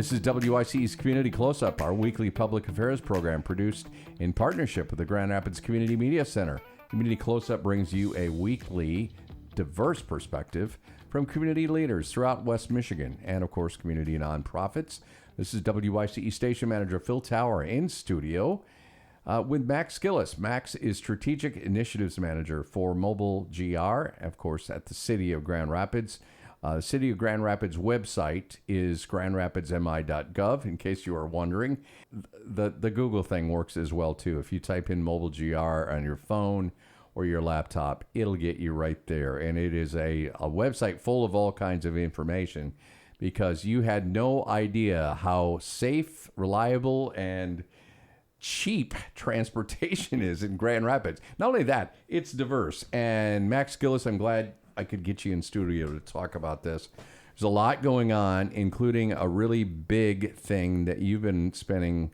This is WICE's Community Close-Up, our weekly public affairs program produced in partnership with the Grand Rapids Community Media Center. Community Close-Up brings you a weekly, diverse perspective from community leaders throughout West Michigan and, of course, community nonprofits. This is WICE Station Manager Phil Tower in studio with Max Gillis. Max is Strategic Initiatives Manager for Mobile GR, of course, at the City of Grand Rapids. The City of Grand Rapids website is grandrapidsmi.gov, in case you are wondering. The Google thing works as well, too. If you type in Mobile GR on your phone or your laptop, it'll get you right there. And it is a website full of all kinds of information because you had no idea how safe, reliable, and cheap transportation is in Grand Rapids. Not only that, it's diverse. And Max Gillis, I'm glad I could get you in studio to talk about this. There's a lot going on, including a really big thing that you've been spending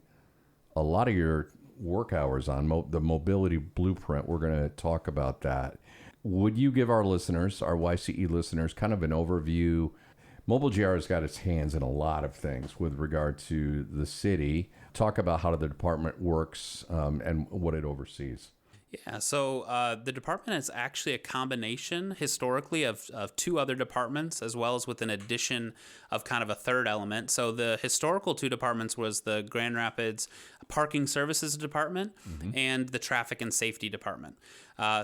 a lot of your work hours on, the mobility blueprint. We're going to talk about that. Would you give our listeners, our YCE listeners, kind of an overview? Mobile GR has got its hands in a lot of things with regard to the city. Talk about how the department works and what it oversees. Yeah, so the department is actually a combination historically of two other departments, as well as with an addition of kind of a third element. So the historical two departments was the Grand Rapids Parking Services Department and the Traffic and Safety Department.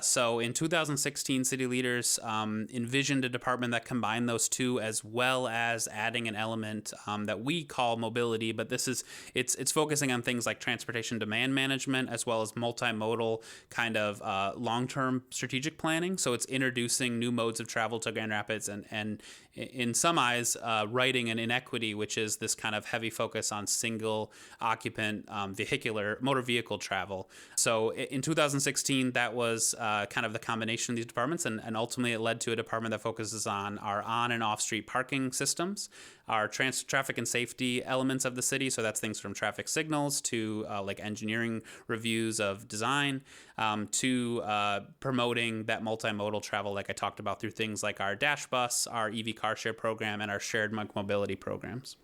So in 2016, city leaders envisioned a department that combined those two, as well as adding an element that we call mobility, but it's focusing on things like transportation demand management, as well as multimodal kind of long-term strategic planning. So it's introducing new modes of travel to Grand Rapids and in some eyes, righting an inequity, which is this kind of heavy focus on single occupant vehicular motor vehicle travel. So in 2016, that was kind of the combination of these departments, and ultimately it led to a department that focuses on our on and off street parking systems, our traffic and safety elements of the city. So that's things from traffic signals to like engineering reviews of design, to promoting that multimodal travel, like I talked about, through things like our Dash Bus, our EV car share program, and our shared mobility programs.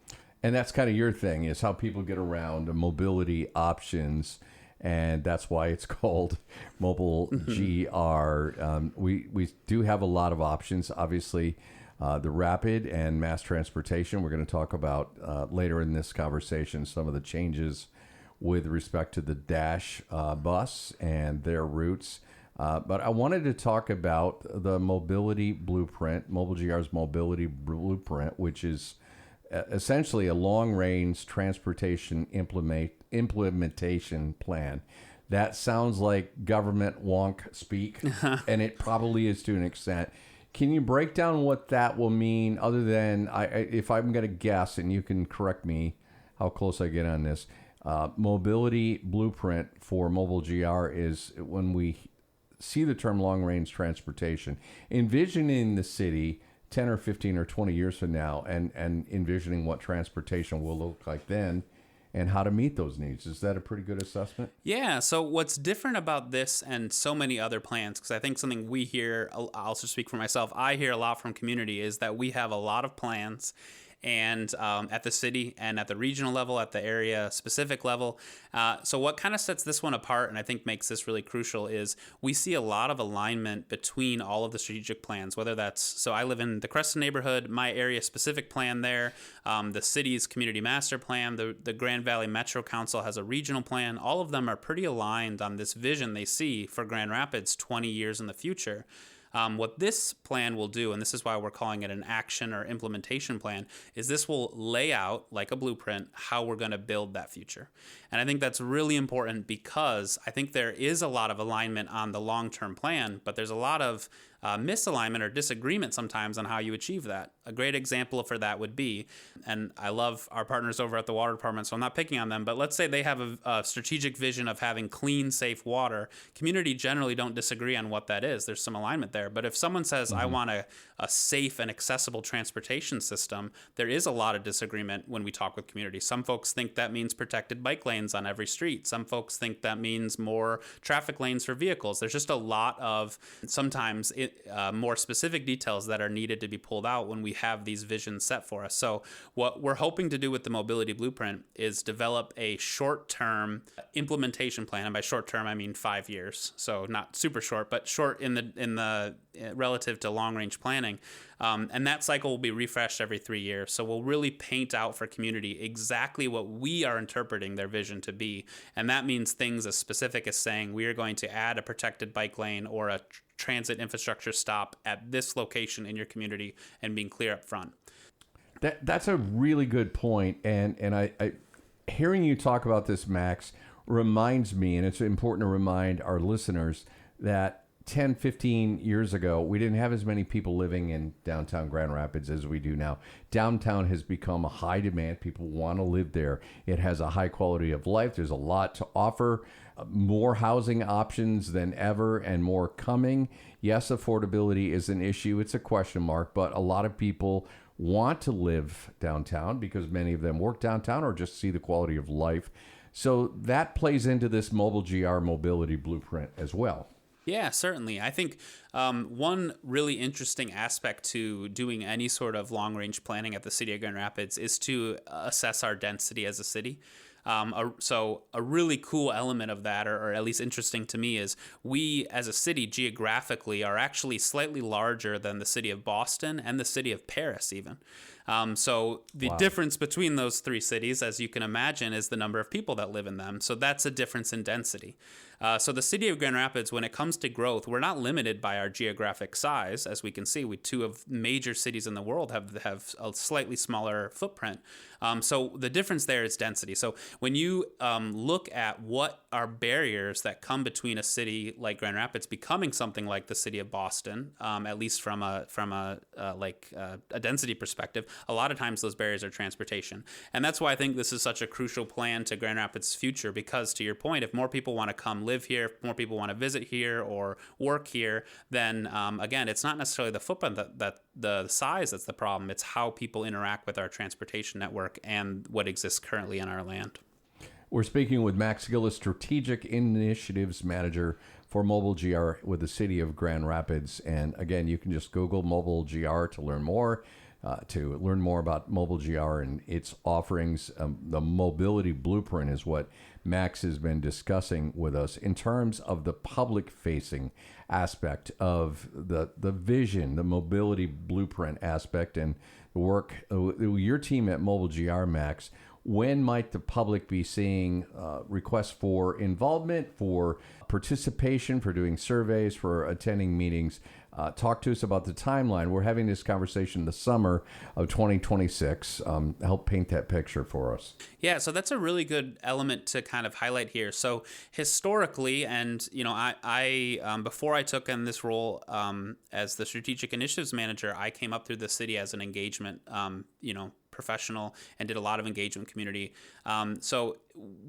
And that's kind of your thing, is how people get around the mobility options, and that's why it's called Mobile GR. We do have a lot of options, obviously. The rapid and mass transportation, we're going to talk about later in this conversation, some of the changes with respect to the Dash bus and their routes. But I wanted to talk about the mobility blueprint, Mobile GR's mobility blueprint, which is essentially a long-range transportation implementation plan. That sounds like government wonk speak, and it probably is to an extent. Can you break down what that will mean, other than, if I'm going to guess, and you can correct me how close I get on this, mobility blueprint for Mobile GR is when we see the term long-range transportation, envisioning the city 10 or 15 or 20 years from now and envisioning what transportation will look like then and how to meet those needs. Is that a pretty good assessment? Yeah. So what's different about this and so many other plans, because I think something we hear, I'll also speak for myself, I hear a lot from community, is that we have a lot of plans, and at the city and at the regional level, at the area specific level. So what kind of sets this one apart, and I think makes this really crucial, is we see a lot of alignment between all of the strategic plans, whether that's, so I live in the Creston neighborhood, my area specific plan there, the city's community master plan, the Grand Valley Metro Council has a regional plan. All of them are pretty aligned on this vision they see for Grand Rapids 20 years in the future. What this plan will do, and this is why we're calling it an action or implementation plan, is this will lay out, like a blueprint, how we're going to build that future. And I think that's really important because I think there is a lot of alignment on the long-term plan, but there's a lot of misalignment or disagreement sometimes on how you achieve that. A great example for that would be, and I love our partners over at the water department, so I'm not picking on them, but let's say they have a strategic vision of having clean, safe water. Community generally don't disagree on what that is. There's some alignment there. But if someone says, I want a safe and accessible transportation system, there is a lot of disagreement when we talk with community. Some folks think that means protected bike lanes on every street. Some folks think that means more traffic lanes for vehicles. There's just a lot of, sometimes more specific details that are needed to be pulled out when we have these visions set for us. So what we're hoping to do with the mobility blueprint is develop a short-term implementation plan, and by short-term I mean 5 years. So not super short, but short in the relative to long-range planning. And that cycle will be refreshed every 3 years. So we'll really paint out for community exactly what we are interpreting their vision to be. And that means things as specific as saying we are going to add a protected bike lane or a transit infrastructure stop at this location in your community, and being clear up front. That's a really good point. And I hearing you talk about this, Max, reminds me, and it's important to remind our listeners, that 10, 15 years ago, we didn't have as many people living in downtown Grand Rapids as we do now. Downtown has become a high demand. People want to live there. It has a high quality of life. There's a lot to offer, more housing options than ever, and more coming. Yes, affordability is an issue. It's a question mark, but a lot of people want to live downtown because many of them work downtown or just see the quality of life. So that plays into this Mobile GR mobility blueprint as well. Yeah, certainly. I think one really interesting aspect to doing any sort of long-range planning at the City of Grand Rapids is to assess our density as a city. So a really cool element of that, or at least interesting to me, is we as a city geographically are actually slightly larger than the city of Boston and the city of Paris even. So the difference between those three cities, as you can imagine, is the number of people that live in them. So that's a difference in density. So the city of Grand Rapids, when it comes to growth, we're not limited by our geographic size. As we can see, two of major cities in the world have a slightly smaller footprint. So the difference there is density. So when you look at what are barriers that come between a city like Grand Rapids becoming something like the city of Boston, at least from a density perspective, a lot of times those barriers are transportation. And that's why I think this is such a crucial plan to Grand Rapids' future, because to your point, if more people want to come live here, if more people want to visit here or work here, then again, it's not necessarily the footprint that the size that's the problem. It's how people interact with our transportation network and what exists currently in our land. We're speaking with Max Gillis, Strategic Initiatives Manager for Mobile GR with the City of Grand Rapids. And again, you can just Google Mobile GR to learn more. About Mobile GR and its offerings. The mobility blueprint is what Max has been discussing with us in terms of the public-facing aspect of the vision, the mobility blueprint aspect, and the work. Your team at Mobile GR, Max, when might the public be seeing requests for involvement, for participation, for doing surveys, for attending meetings? Talk to us about the timeline. We're having this conversation the summer of 2026. Help paint that picture for us. Yeah, so that's a really good element to kind of highlight here. So historically, and I before I took on this role as the Strategic Initiatives Manager, I came up through the city as an engagement professional and did a lot of engagement community. So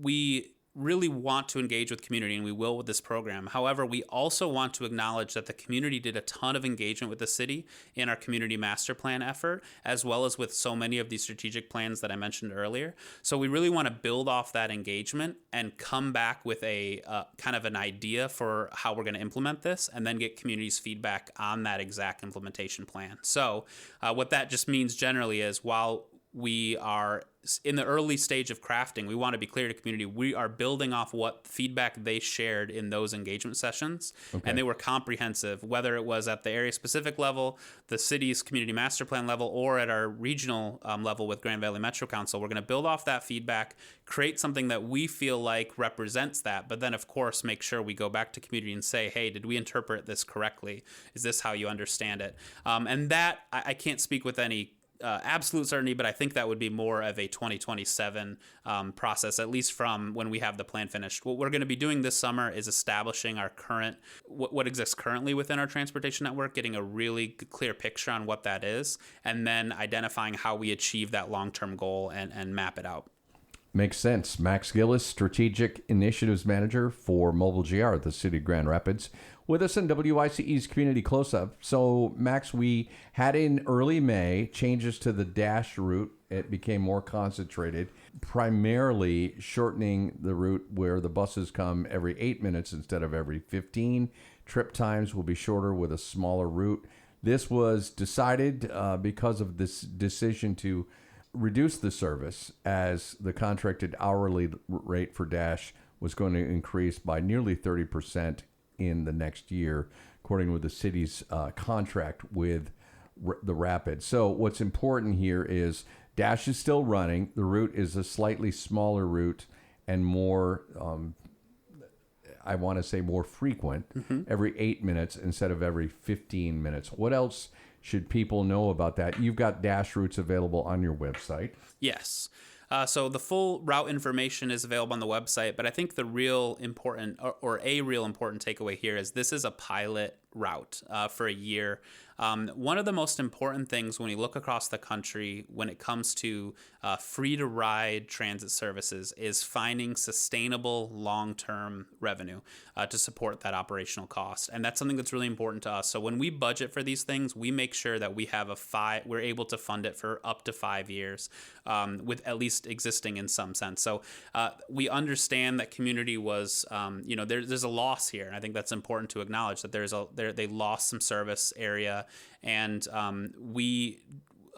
we really want to engage with community, and we will with this program. However, we also want to acknowledge that the community did a ton of engagement with the city in our community master plan effort, as well as with so many of these strategic plans that I mentioned earlier. So we really want to build off that engagement and come back with a kind of an idea for how we're going to implement this, and then get community's feedback on that exact implementation plan. So what that just means generally is, while we are in the early stage of crafting, we want to be clear to community, we are building off what feedback they shared in those engagement sessions. Okay. And they were comprehensive, whether it was at the area specific level, the city's community master plan level, or at our regional level with Grand Valley Metro Council. We're going to build off that feedback, create something that we feel like represents that, but then of course make sure we go back to community and say, hey, did we interpret this correctly? Is this how you understand it? And that, I can't speak with any absolute certainty, but I think that would be more of a 2027 process, at least from when we have the plan finished. What we're going to be doing this summer is establishing our current, what exists currently within our transportation network, getting a really clear picture on what that is, and then identifying how we achieve that long-term goal and map it out. Makes sense. Max Gillis, Strategic Initiatives Manager for Mobile GR at the City of Grand Rapids, with us in WICE's Community Close-Up. So, Max, we had in early May changes to the Dash route. It became more concentrated, primarily shortening the route where the buses come every 8 minutes instead of every 15, Trip times will be shorter with a smaller route. This was decided because of this decision to reduce the service, as the contracted hourly rate for Dash was going to increase by nearly 30% in the next year, according with the city's contract with the Rapid. So what's important here is Dash is still running. The route is a slightly smaller route and more, I want to say more frequent, every 8 minutes instead of every 15 minutes. What else should people know about that? You've got Dash routes available on your website. Yes. So the full route information is available on the website, but I think the real important or a real important takeaway here is this is a pilot route for a year. One of the most important things when you look across the country when it comes to free-to-ride transit services is finding sustainable long-term revenue to support that operational cost. And that's something that's really important to us. So when we budget for these things, we make sure that we have we're able to fund it for up to 5 years with at least existing in some sense. So we understand that community was, there's a loss here. And I think that's important to acknowledge that they lost some service area. And we,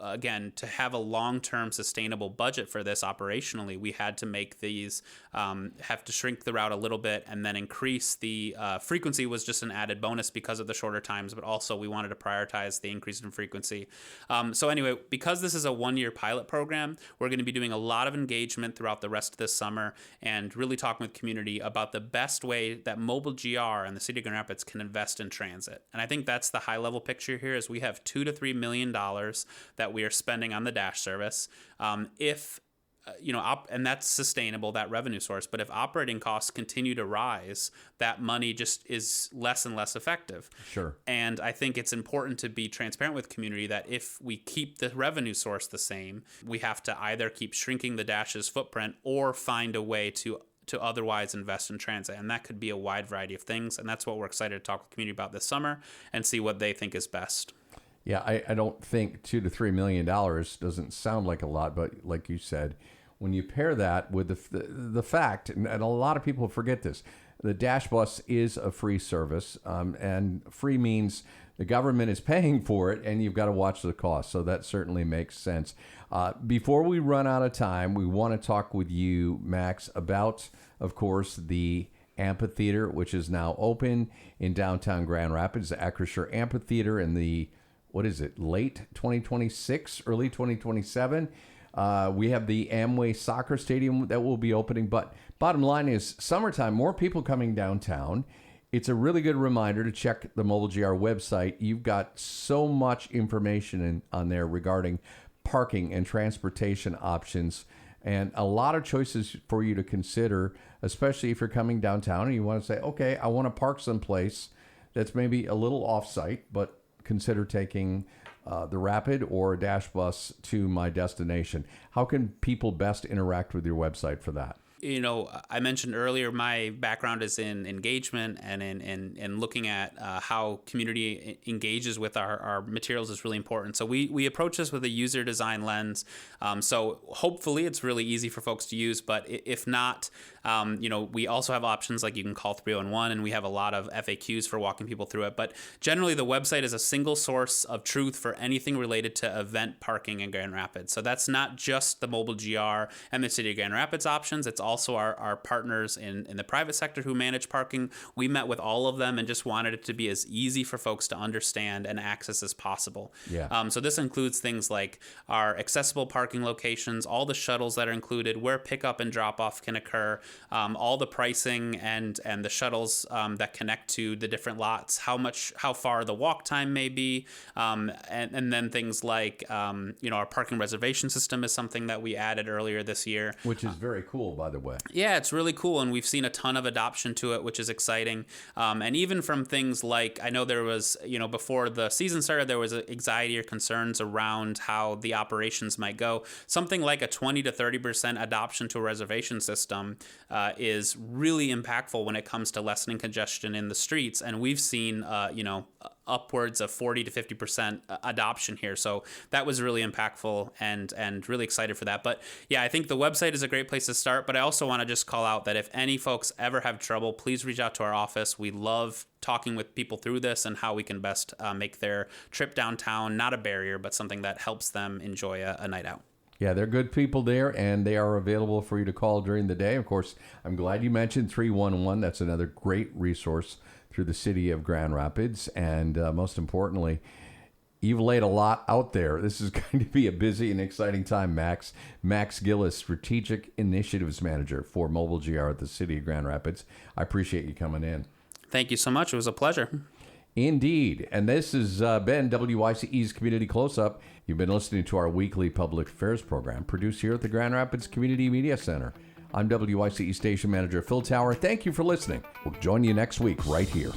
again, to have a long-term sustainable budget for this operationally, we had to make these, have to shrink the route a little bit and then increase the frequency was just an added bonus because of the shorter times, but also we wanted to prioritize the increase in frequency. So anyway, because this is a one-year pilot program, we're going to be doing a lot of engagement throughout the rest of this summer and really talking with community about the best way that Mobile GR and the City of Grand Rapids can invest in transit. And I think that's the high-level picture here is we have $2 to $3 million that we are spending on the Dash service. And that's sustainable, that revenue source. But if operating costs continue to rise, that money just is less and less effective. Sure. And I think it's important to be transparent with community that if we keep the revenue source the same, we have to either keep shrinking the Dash's footprint or find a way to otherwise invest in transit. And that could be a wide variety of things. And that's what we're excited to talk with the community about this summer and see what they think is best. Yeah, I don't think $2 to $3 million doesn't sound like a lot, but like you said, when you pair that with the fact, and a lot of people forget this, the Dash Bus is a free service, and free means the government is paying for it, and you've got to watch the cost. So that certainly makes sense. Before we run out of time, we want to talk with you, Max, about, of course, the amphitheater, which is now open in downtown Grand Rapids, the Acrisure Amphitheater in the late 2026, early 2027. We have the Amway Soccer Stadium that will be opening. But bottom line is summertime, more people coming downtown. It's a really good reminder to check the Mobile GR website. You've got so much information on there regarding parking and transportation options and a lot of choices for you to consider, especially if you're coming downtown and you want to say, okay, I want to park someplace that's maybe a little off-site, but consider taking the Rapid or a Dash Bus to my destination. How can people best interact with your website for that? I mentioned earlier my background is in engagement and in looking at how community engages with our materials is really important. So we approach this with a user design lens. So hopefully it's really easy for folks to use, but if not, we also have options like you can call 311 and we have a lot of FAQs for walking people through it. But generally the website is a single source of truth for anything related to event parking in Grand Rapids. So that's not just the Mobile GR and the City of Grand Rapids options. It's also our partners in the private sector who manage parking. We met with all of them and just wanted it to be as easy for folks to understand and access as possible. Yeah. So this includes things like our accessible parking locations, all the shuttles that are included, where pickup and drop off can occur, all the pricing and the shuttles that connect to the different lots, how far the walk time may be, and then things like our parking reservation system is something that we added earlier this year, which is very cool, by the way. Yeah, it's really cool, and we've seen a ton of adoption to it, which is exciting. And even from things like, I know there was, before the season started, there was anxiety or concerns around how the operations might go. Something like a 20 to 30% adoption to a reservation system is really impactful when it comes to lessening congestion in the streets. And we've seen, upwards of 40 to 50% adoption here. So that was really impactful and really excited for that. But yeah, I think the website is a great place to start, but I also want to just call out that if any folks ever have trouble, please reach out to our office. We love talking with people through this and how we can best make their trip downtown not a barrier, but something that helps them enjoy a night out. Yeah, they're good people there, and they are available for you to call during the day. Of course, I'm glad you mentioned 311. That's another great resource through the city of Grand Rapids. And most importantly, you've laid a lot out there. This is going to be a busy and exciting time, Max. Max Gillis, Strategic Initiatives Manager for Mobile GR at the city of Grand Rapids. I appreciate you coming in. Thank you so much. It was a pleasure. Indeed. And this has been WYCE's Community Close-Up. You've been listening to our weekly public affairs program produced here at the Grand Rapids Community Media Center. I'm WYCE Station Manager Phil Tower. Thank you for listening. We'll join you next week right here.